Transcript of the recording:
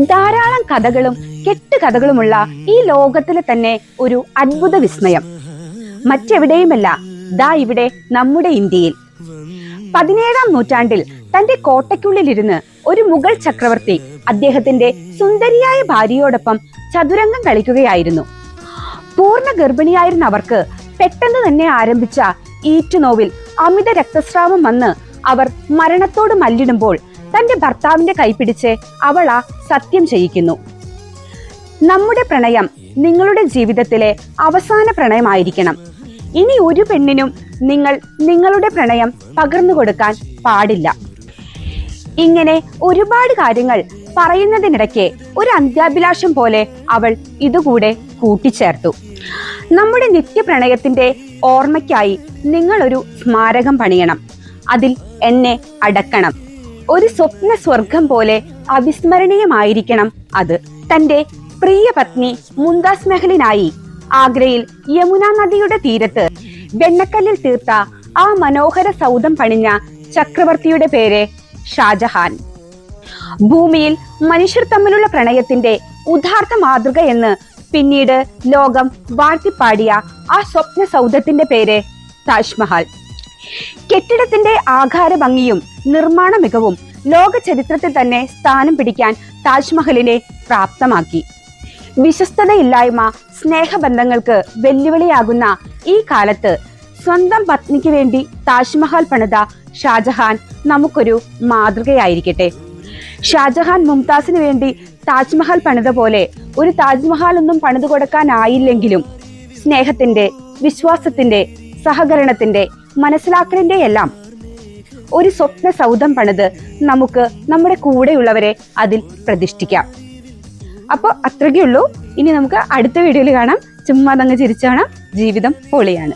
ധാരാളം കഥകളും കെട്ടുകഥകളുമുള്ള ഈ ലോകത്തിലെ തന്നെ ഒരു അത്ഭുത വിസ്മയം മറ്റെവിടെയുമല്ല, ദാ ഇവിടെ നമ്മുടെ ഇന്ത്യയിൽ. 17-ാം നൂറ്റാണ്ടിൽ തന്റെ കോട്ടയ്ക്കുള്ളിലിരുന്ന് ഒരു മുഗൾ ചക്രവർത്തി അദ്ദേഹത്തിന്റെ സുന്ദരിയായ ഭാര്യയോടൊപ്പം ചതുരംഗം കളിക്കുകയായിരുന്നു. പൂർണ്ണ ഗർഭിണിയായിരുന്ന അവർക്ക് പെട്ടെന്ന് തന്നെ ആരംഭിച്ച ഈറ്റുനോവിൽ അമിത രക്തസ്രാവം വന്ന് അവർ മരണത്തോട് മല്ലിടുമ്പോൾ തന്റെ ഭർത്താവിന്റെ കൈപിടിച്ച് അവൾ ആ സത്യം ചെയ്യിക്കുന്നു. നമ്മുടെ പ്രണയം നിങ്ങളുടെ ജീവിതത്തിലെ അവസാന പ്രണയമായിരിക്കണം. ഇനി ഒരു പെണ്ണിനും നിങ്ങൾ നിങ്ങളുടെ പ്രണയം പകർന്നു കൊടുക്കാൻ പാടില്ല. ഇങ്ങനെ ഒരുപാട് കാര്യങ്ങൾ പറയുന്നതിനിടയ്ക്ക് ഒരു അന്ത്യാഭിലാഷം പോലെ അവൾ ഇതുകൂടെ കൂട്ടിച്ചേർത്തു. നമ്മുടെ നിത്യപ്രണയത്തിന്റെ ഓർമ്മയ്ക്കായി നിങ്ങൾ ഒരു സ്മാരകം പണിയണം. അതിൽ എന്നെ അടക്കണം. ഒരു സ്വപ്ന സ്വർഗം പോലെ അവിസ്മരണീയമായിരിക്കണം അത്. തന്റെ പ്രിയ പത്നി മുംതാസ് മഹലിനായി ആഗ്രയിൽ യമുന നദിയുടെ തീരത്ത് വെണ്ണക്കല്ലിൽ തീർത്ത ആ മനോഹര സൗധം പണിഞ്ഞ ചക്രവർത്തിയുടെ പേര് ഷാജഹാൻ. ഭൂമിയിൽ മനുഷ്യർ തമ്മിലുള്ള പ്രണയത്തിന്റെ ഉദാർത്ഥ മാതൃക എന്ന് പിന്നീട് ലോകം വാഴ്ത്തിപ്പാടിയ ആ സ്വപ്ന സൗധത്തിന്റെ പേര് താജ്മഹൽ. കെട്ടിടത്തിന്റെ ആകാര ഭംഗിയും നിർമ്മാണ മികവും ലോക ചരിത്രത്തിൽ തന്നെ സ്ഥാനം പിടിക്കാൻ താജ്മഹലിനെ പ്രാപ്തമാക്കി. വിശ്വസ്തതയില്ലായ്മ സ്നേഹബന്ധങ്ങൾക്ക് വെല്ലുവിളിയാകുന്ന ഈ കാലത്ത് സ്വന്തം പത്നിക്ക് വേണ്ടി താജ്മഹൽ പണിത ഷാജഹാൻ നമുക്കൊരു മാതൃകയായിരിക്കട്ടെ. ഷാജഹാൻ മുംതാസിന് വേണ്ടി താജ്മഹൽ പണിത പോലെ ഒരു താജ്മഹൽ ഒന്നും പണിതു കൊടുക്കാനായില്ലെങ്കിലും സ്നേഹത്തിന്റെ, വിശ്വാസത്തിന്റെ, സഹകരണത്തിന്റെ, മനസ്സിലാക്കലിന്റെ എല്ലാം ഒരു സ്വപ്ന സൗധം പണിത് നമുക്ക് നമ്മുടെ കൂടെയുള്ളവരെ അതിൽ പ്രതിഷ്ഠിക്കാം. അപ്പോൾ അത്രയ്ക്കേ ഉള്ളൂ. ഇനി നമുക്ക് അടുത്ത വീഡിയോയിൽ കാണാം. ചുമ്മാ അങ്ങ് ചിരിച്ചു കാണാം. ജീവിതം പൊളിയാണ്.